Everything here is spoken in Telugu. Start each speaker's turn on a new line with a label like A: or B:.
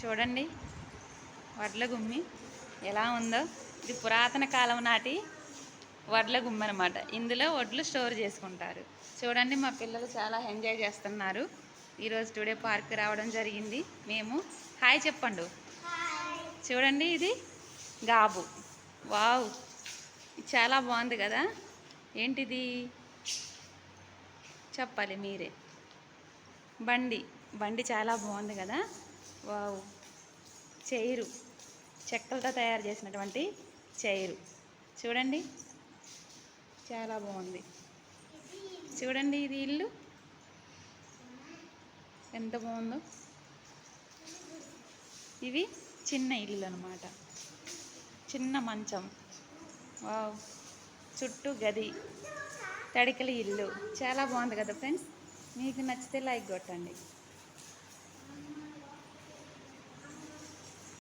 A: చూడండి వడ్ల గుమ్మి ఎలా ఉందో. ఇది పురాతన కాలం నాటి వడ్ల గుమ్మి అనమాట. ఇందులో వడ్లు స్టోర్ చేసుకుంటారు. చూడండి మా పిల్లలు చాలా ఎంజాయ్ చేస్తున్నారు. ఈరోజు టుడే పార్క్ రావడం జరిగింది. మేము హాయ్ చెప్పండు. చూడండి ఇది గాబు. వావ్, చాలా బాగుంది కదా. ఏంటిది చెప్పాలి మీరే. బండి చాలా బాగుంది కదా. వావ్, చైరు చెక్కలతో తయారు చేసినటువంటి చైరు. చూడండి చాలా బాగుంది. చూడండి ఇది ఇల్లు ఎంత బాగుందో. ఇవి చిన్న ఇల్లు అన్నమాట, చిన్న మంచం. వావ్, చుట్టూ గది, తడికల ఇల్లు. చాలా బాగుంది కదా ఫ్రెండ్స్. మీకు నచ్చితే లైక్ కొట్టండి.